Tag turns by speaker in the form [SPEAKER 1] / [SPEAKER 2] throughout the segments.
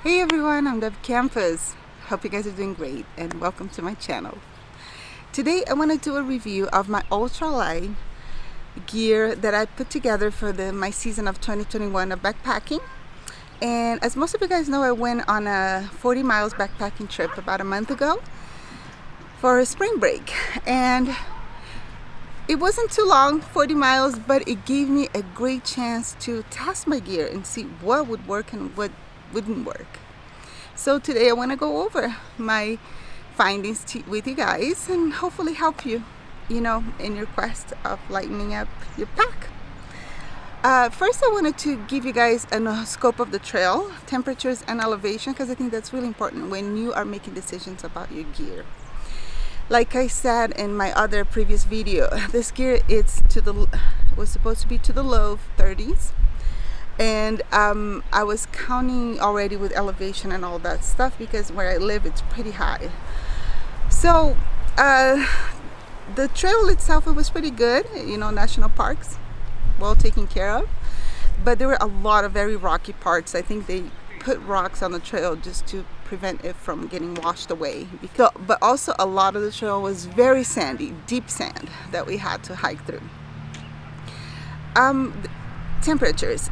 [SPEAKER 1] Hey everyone, I'm Deb Campus. Hope you guys are doing great and welcome to my channel. Today I want to do a review of my ultralight gear that I put together for my season of 2021 of backpacking. And as most of you guys know, I went on a 40 miles backpacking trip about a month ago for a spring break. And it wasn't too long, 40 miles, but it gave me a great chance to test my gear and see what would work and what wouldn't work. So today I want to go over my findings with you guys and hopefully help you, in your quest of lightening up your pack. First I wanted to give you guys a scope of the trail, temperatures and elevation, because I think that's really important when you are making decisions about your gear. Like I said in my other previous video, this gear was supposed to be to the low 30s. And I was counting already with elevation and all that stuff because where I live it's pretty high. So the trail itself, it was pretty good, national parks, well taken care of, but there were a lot of very rocky parts. I think they put rocks on the trail just to prevent it from getting washed away. But also a lot of the trail was very sandy, deep sand that we had to hike through. Temperatures,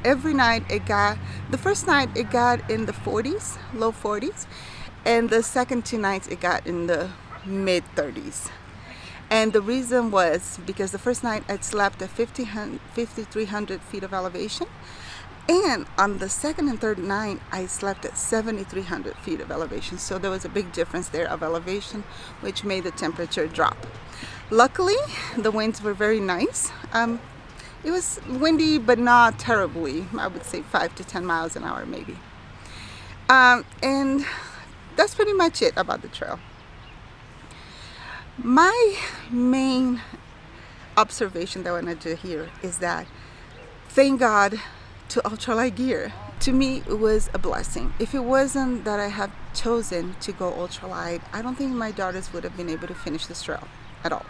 [SPEAKER 1] every night the first night it got in the 40s, low 40s, and the second two nights it got in the mid 30s. And the reason was because the first night I slept at 5,300 feet of elevation, and on the second and third night I slept at 7,300 feet of elevation. So there was a big difference there of elevation, which made the temperature drop. Luckily the winds were very nice. It was windy, but not terribly. I would say 5 to 10 miles an hour maybe. And that's pretty much it about the trail. My main observation that I want to do here is that thank God to ultralight gear. To me, it was a blessing. If it wasn't that I have chosen to go ultralight, I don't think my daughters would have been able to finish this trail at all.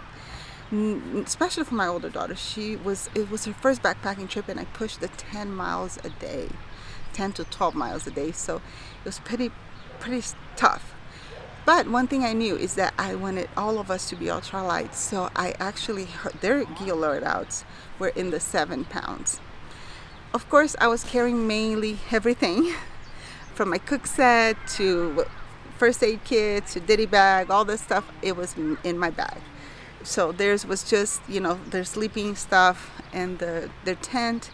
[SPEAKER 1] Especially for my older daughter, it was her first backpacking trip, and I pushed the 10 miles a day, 10 to 12 miles a day. So it was pretty tough. But one thing I knew is that I wanted all of us to be ultralight. So I actually heard their gear loadouts were in the 7 pounds. Of course, I was carrying mainly everything from my cook set to first aid kit to Ditty Bag, all this stuff. It was in my bag. So theirs was just, their sleeping stuff and their tent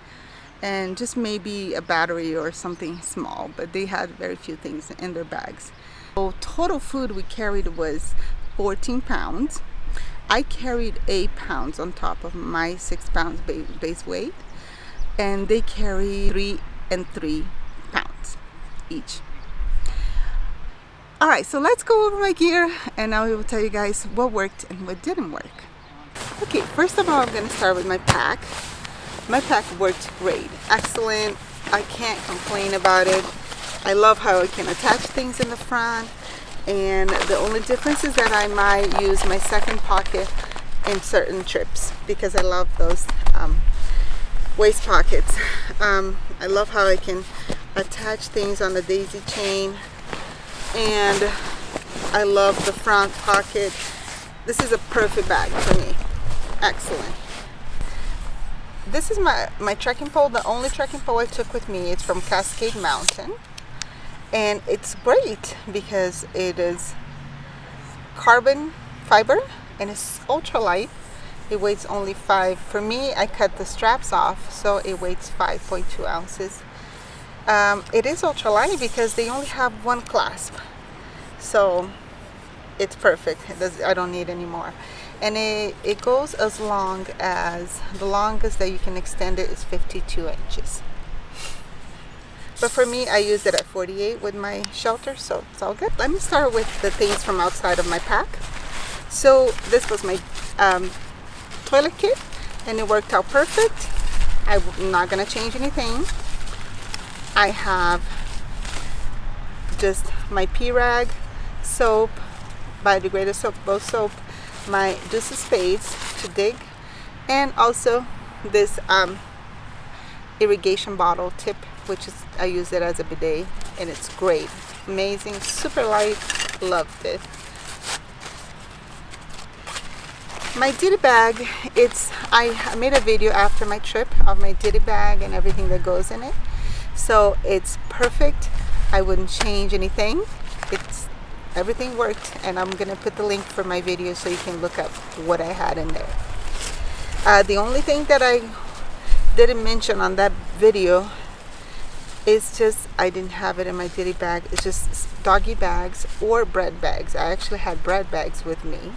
[SPEAKER 1] and just maybe a battery or something small, but they had very few things in their bags. So total food we carried was 14 pounds. I carried 8 pounds on top of my 6 pounds base weight, and they carry 3 and 3 pounds each. Alright, so let's go over my gear and now I will tell you guys what worked and what didn't work. Okay, first of all, I'm going to start with my pack. My pack worked great. Excellent. I can't complain about it. I love how I can attach things in the front, and the only difference is that I might use my second pocket in certain trips because I love those waist pockets. I love how I can attach things on the daisy chain. And I love the front pocket. This is a perfect bag for me. Excellent. This is my trekking pole. The only trekking pole I took with me is from Cascade Mountain. And it's great because it is carbon fiber and it's ultralight. It weighs only 5. For me, I cut the straps off, so it weighs 5.2 ounces. It is ultralight because they only have one clasp, so it's perfect. I don't need any more, and it goes as long as the longest that you can extend it is 52 inches. But for me, I used it at 48 with my shelter, so it's all good. Let me start with the things from outside of my pack. So this was my toilet kit, and it worked out perfect. I'm not gonna change anything. I have just my pee rag, soap, biodegradable soap, both soap, my Deuces spades to dig, and also this irrigation bottle tip which is I use it as a bidet, and it's great, amazing, super light, loved it. My Ditty Bag, I made a video after my trip of my Ditty Bag and everything that goes in it, so it's perfect. I wouldn't change anything. Everything worked, and I'm gonna put the link for my video so you can look up what I had in there. The only thing that I didn't mention on that video is just I didn't have it in my Ditty Bag. It's just doggy bags or bread bags. I actually had bread bags with me,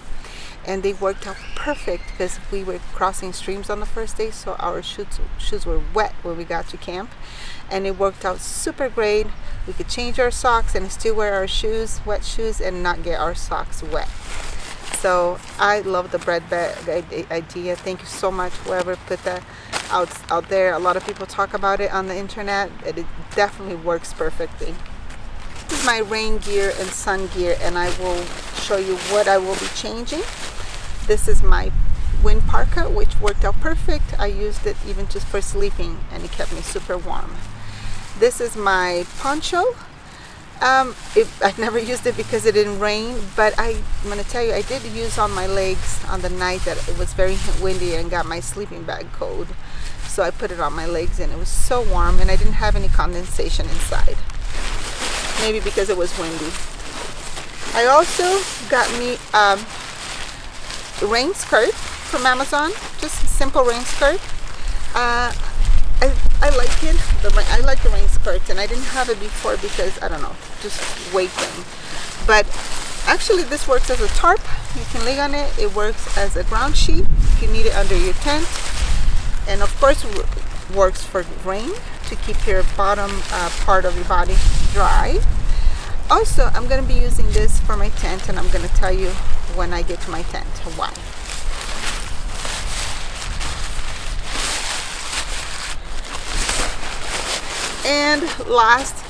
[SPEAKER 1] and they worked out perfect because we were crossing streams on the first day, so our shoes were wet when we got to camp, and it worked out super great. We could change our socks and still wear our shoes, wet shoes, and not get our socks wet. So I love the bread bag idea. Thank you so much, whoever put that out there. A lot of people talk about it on the internet, and it definitely works perfectly. This is my rain gear and sun gear, and I will show you what I will be changing. This is my wind parka, which worked out perfect. I used it even just for sleeping, and it kept me super warm. This is my poncho. I never used it because it didn't rain, but I'm going to tell you, I did use on my legs on the night that it was very windy and got my sleeping bag cold. So I put it on my legs, and it was so warm, and I didn't have any condensation inside. Maybe because it was windy. I also got me a rain skirt from Amazon, just a simple rain skirt. I like it. I like the rain skirt, and I didn't have it before because, I don't know, just weight thing. But actually this works as a tarp. You can lay on it. It works as a ground sheet if you need it under your tent. And of course it works for rain to keep your bottom part of your body dry. Also, I'm going to be using this for my tent, and I'm going to tell you when I get to my tent why. And last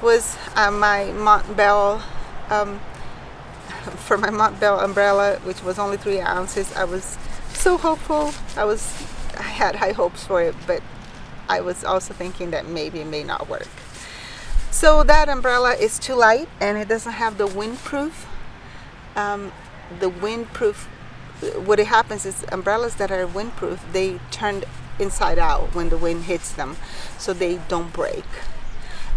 [SPEAKER 1] was my Montbell, for my Montbell umbrella, which was only 3 ounces. I was so hopeful. I had high hopes for it, but I was also thinking that maybe it may not work. So that umbrella is too light, and it doesn't have the windproof. What happens is umbrellas that are windproof, they turn inside out when the wind hits them, so they don't break.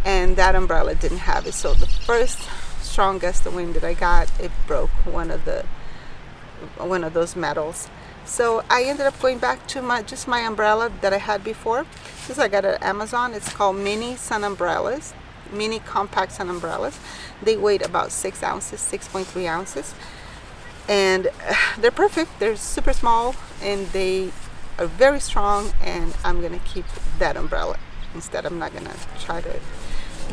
[SPEAKER 1] And that umbrella didn't have it, so the first strong gust of wind that I got, it broke one of those metals. So I ended up going back to my umbrella that I had before. This I got at Amazon. It's called mini sun umbrellas, mini compact sun umbrellas. They weigh about 6 ounces, 6.3 ounces, and they're perfect. They're super small, and they are very strong, and I'm gonna keep that umbrella. Instead, I'm not gonna try to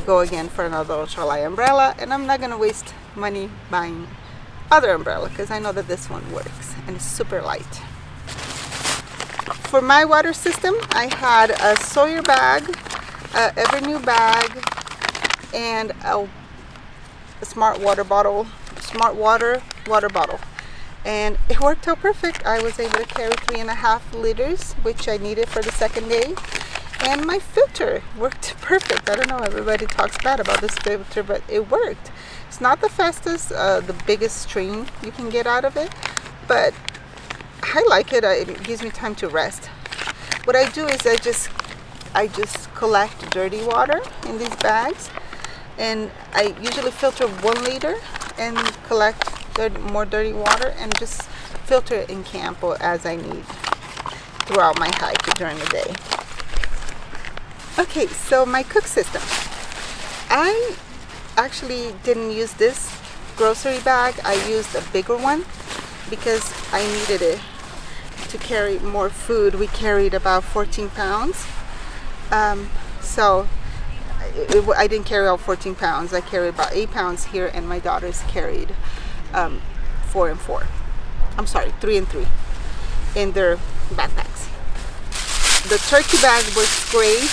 [SPEAKER 1] go again for another ultralight umbrella, and I'm not gonna waste money buying other umbrella because I know that this one works and it's super light. For my water system, I had a Sawyer bag, a Evernew bag, and a smart water bottle, and it worked out perfect. I was able to carry 3.5 liters, which I needed for the second day. And my filter worked perfect. I don't know, everybody talks bad about this filter, but it worked. It's not the fastest, the biggest stream you can get out of it, but I like it. It gives me time to rest. What I do is I just collect dirty water in these bags, and I usually filter 1 liter and collect more dirty water and just filter it in camp or as I need throughout my hike during the day. Okay, so my cook system. I actually didn't use this grocery bag. I used a bigger one because I needed it to carry more food. We carried about 14 pounds. So I didn't carry all 14 pounds. I carried about 8 pounds here, and my daughters carried 4 and 4. I'm sorry, 3 and 3 in their backpacks. The turkey bag works great,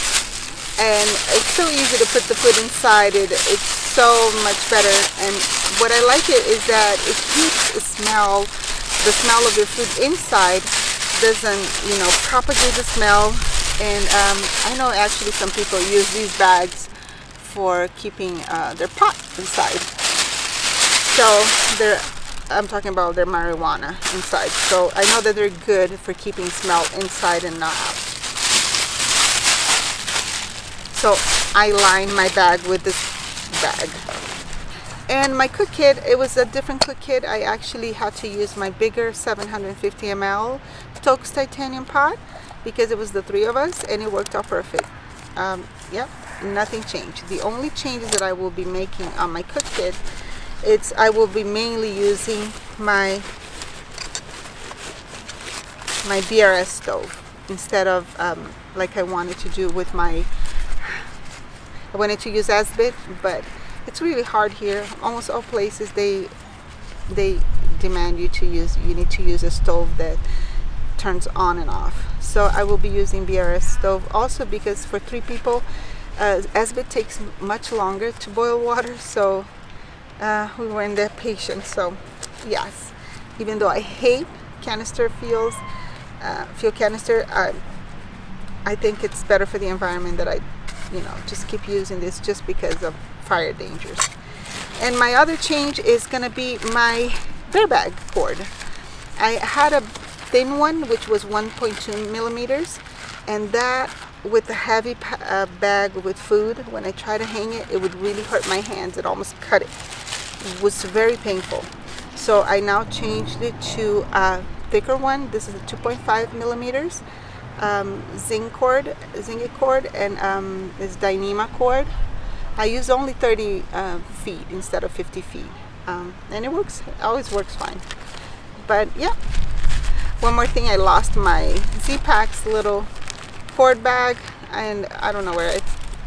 [SPEAKER 1] and it's so easy to put the food inside it. It's so much better, and what I like it is that it keeps the smell of your food inside, doesn't propagate the smell, And I know actually some people use these bags for keeping their pot inside. So I'm talking about their marijuana inside. So I know that they're good for keeping smell inside and not out. So I line my bag with this bag. And my cook kit, it was a different cook kit. I actually had to use my bigger 750 ml Toast titanium pot because it was the 3 of us and it worked out perfect. Yep, nothing changed. The only changes that I will be making on my cook kit, I will be mainly using my BRS stove instead of like I wanted to do with I wanted to use Asbit, but it's really hard here. Almost all places they demand you need to use a stove that turns on and off. So I will be using BRS stove also because for 3 people Asbit takes much longer to boil water, so we were in that patience. So yes, even though I hate canister fuel canister, I think it's better for the environment that I just keep using this just because of fire dangers. And my other change is gonna be my bear bag cord. I had a thin one which was 1.2 millimeters, and that with a heavy bag with food, when I try to hang it, it would really hurt my hands. It almost cut it. It was very painful. So I now changed it to a thicker one. This is a 2.5 millimeters zinc cord, and this Dyneema cord. I use only 30 feet instead of 50 feet, and it always works fine. But yeah, one more thing, I lost my Z-Pack's little cord bag, and I don't know where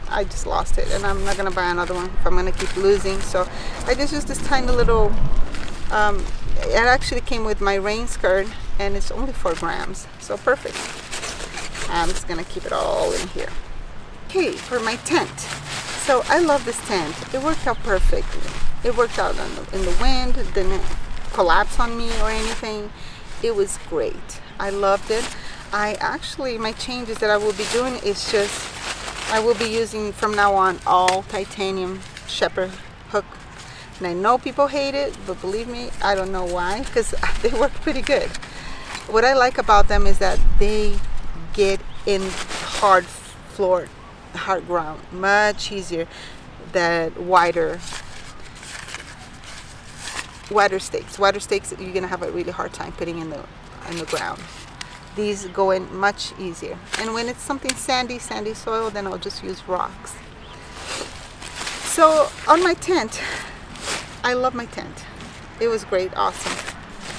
[SPEAKER 1] I just lost it, and I'm not gonna buy another one if I'm gonna keep losing. So I just used this tiny little it actually came with my rain skirt, and it's only 4 grams, so perfect. I'm just gonna keep it all in here. Okay, for my tent. So I love this tent. It worked out perfectly. It worked out in the wind. It didn't collapse on me or anything. It was great. I loved it. My changes that I will be doing is I will be using from now on all titanium Sheppard hook. And I know people hate it, but believe me, I don't know why, because they work pretty good. What I like about them is that they get in hard ground much easier than wider stakes. Wider stakes you're gonna have a really hard time putting in the ground. These go in much easier. And when it's something sandy soil, then I'll just use rocks. So on my tent, I love my tent. It was great, awesome.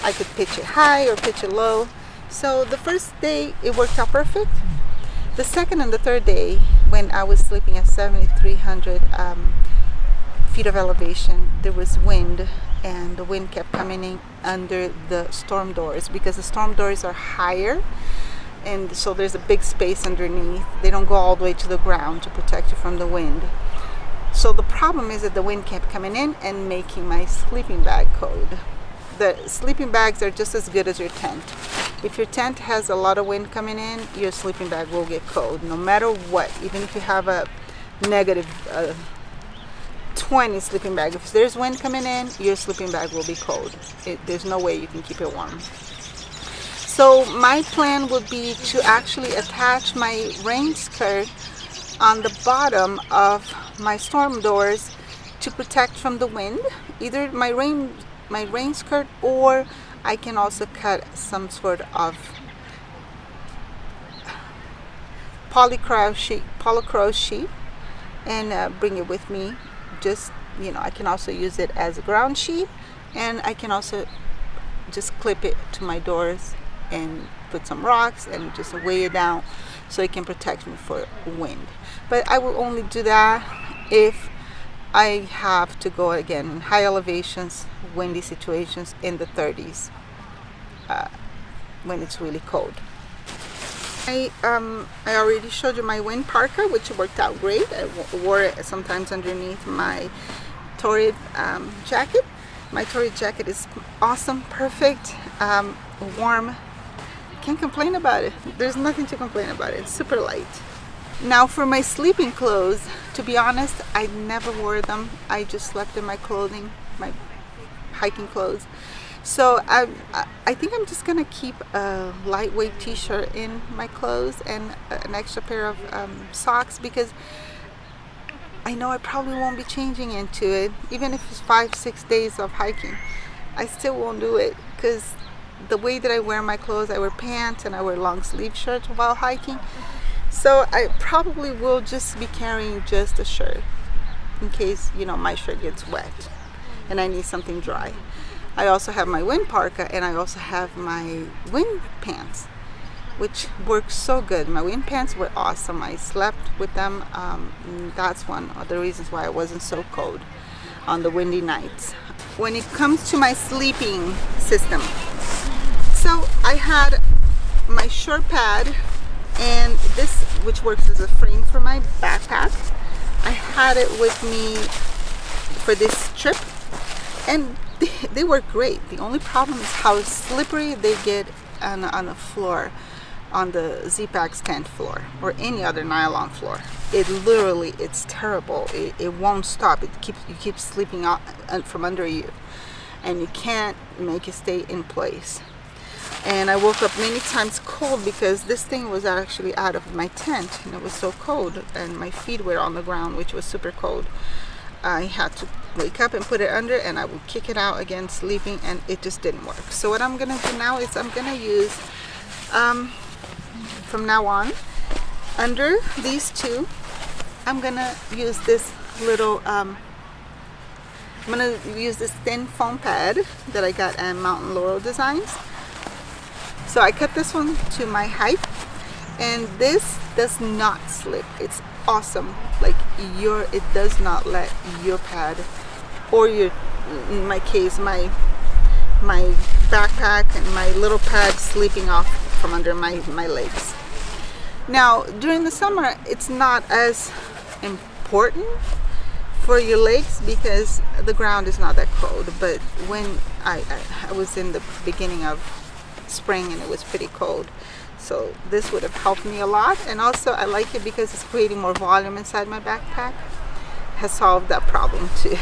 [SPEAKER 1] I could pitch it high or pitch it low. So the first day it worked out perfect. The second and the third day, when I was sleeping at 7,300 feet of elevation, there was wind, and the wind kept coming in under the storm doors because the storm doors are higher, and so there's a big space underneath. They don't go all the way to the ground to protect you from the wind. So the problem is that the wind kept coming in and making my sleeping bag cold. The sleeping bags are just as good as your tent. If your tent has a lot of wind coming in, your sleeping bag will get cold no matter what. Even if you have a negative 20 sleeping bag, if there's wind coming in, your sleeping bag will be cold. There's no way you can keep it warm. So my plan would be to actually attach my rain skirt on the bottom of my storm doors to protect from the wind. Either my rain skirt, or I can also cut some sort of polycrow sheet and bring it with me. Just, I can also use it as a ground sheet, and I can also just clip it to my doors and put some rocks and just weigh it down so it can protect me for wind. But I will only do that if I have to go again in high elevations, windy situations in the 30s when it's really cold. I already showed you my wind parka, which worked out great. I wore it sometimes underneath my Torrid jacket. My Torrid jacket is awesome, perfect, warm, can't complain about it. There's nothing to complain about. It's super light. Now for my sleeping clothes, to be honest, I never wore them. I just slept in my clothing, my hiking clothes. So I think I'm just gonna keep a lightweight t-shirt in my clothes and an extra pair of socks, because I know I probably won't be changing into it. Even if it's 5-6 days of hiking, I still won't do it, because the way that I wear my clothes, I wear pants and I wear long sleeve shirts while hiking. So I probably will just be carrying just a shirt in case, you know, my shirt gets wet and I need something dry. I also have my wind parka, and I also have my wind pants, which works so good. My wind pants were awesome. I slept with them. That's one of the reasons why I wasn't so cold on the windy nights. When it comes to my sleeping system, so I had my short pad, and this, which works as a frame for my backpack. I had it with me for this trip, and they work great. The only problem is how slippery they get on the floor, on the Z-Pack's tent floor or any other nylon floor. It literally, it's terrible. It won't stop. You keep slipping out from under you, and you can't make it stay in place. And I woke up many times cold because this thing was actually out of my tent, and it was so cold, and my feet were on the ground, which was super cold. I had to wake up and put it under, and I would kick it out again sleeping, and it just didn't work. So what I'm gonna do now is I'm gonna use from now on, under these two, I'm gonna use this little I'm gonna use this thin foam pad that I got at Mountain Laurel Designs. So I cut this one to my height, and this does not slip. It's awesome. Like, it does not let your pad, or your, in my case, my backpack and my little pad slipping off from under my legs. Now during the summer, it's not as important for your legs because the ground is not that cold, but when I was in the beginning of spring and it was pretty cold, so this would have helped me a lot. And also I like it because it's creating more volume inside my backpack. Has solved that problem too.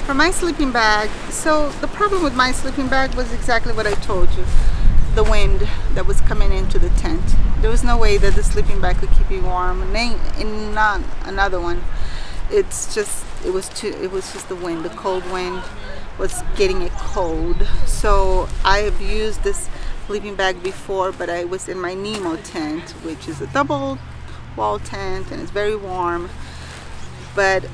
[SPEAKER 1] For my sleeping bag, so the problem with my sleeping bag was exactly what I told you. The wind that was coming into the tent. There was no way that the sleeping bag could keep you warm, and not another one. It was just the wind. The cold wind was getting it cold. So I have used this sleeping bag before, but I was in my Nemo tent, which is a double wall tent, and it's very warm. But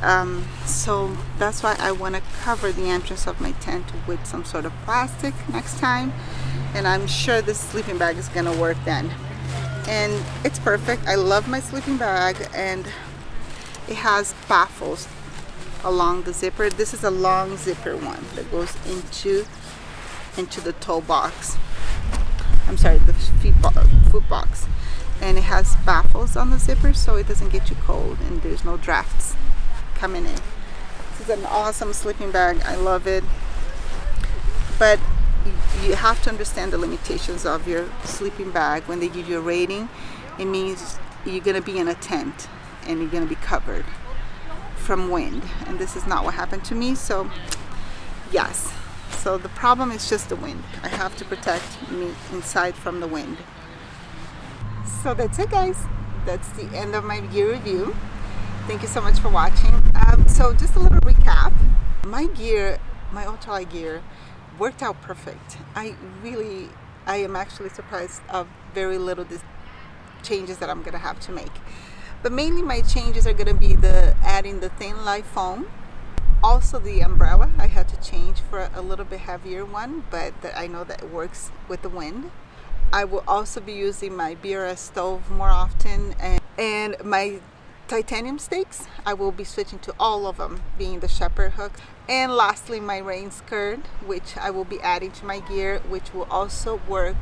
[SPEAKER 1] so that's why I want to cover the entrance of my tent with some sort of plastic next time, and I'm sure this sleeping bag is gonna work then. And it's perfect. I love my sleeping bag, and it has baffles along the zipper. This is a long zipper one that goes into the toe box. I'm sorry, the foot box. And it has baffles on the zipper so it doesn't get you cold and there's no drafts coming in. This is an awesome sleeping bag. I love it. But you have to understand the limitations of your sleeping bag. When they give you a rating, it means you're going to be in a tent and you're going to be covered from wind, and this is not what happened to me. So yes, so the problem is just the wind. I have to protect me inside from the wind. So that's it, guys. That's the end of my gear review. Thank you so much for watching. So just a little recap. My gear, my ultralight gear, worked out perfect. I am actually surprised of very little changes that I'm gonna have to make. But mainly my changes are gonna be adding the thin light foam. Also the umbrella, I had to change for a little bit heavier one, but I know that it works with the wind. I will also be using my BRS stove more often, and my titanium stakes, I will be switching to all of them, being the Sheppard hook. And lastly, my rain skirt, which I will be adding to my gear, which will also work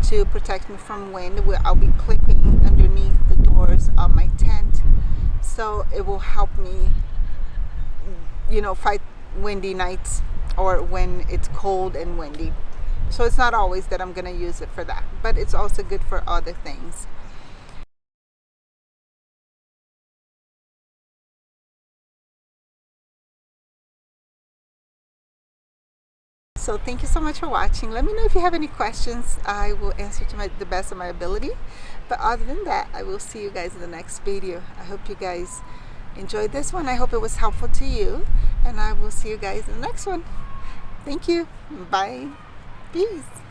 [SPEAKER 1] to protect me from wind. I'll be clipping underneath the doors of my tent, so it will help me, you know, fight windy nights or when it's cold and windy. So it's not always that I'm gonna use it for that, but it's also good for other things. So thank you so much for watching. Let me know if you have any questions. I will answer to the best of my ability. But other than that, I will see you guys in the next video. I hope you guys enjoyed this one. I hope it was helpful to you. And I will see you guys in the next one. Thank you. Bye. Peace.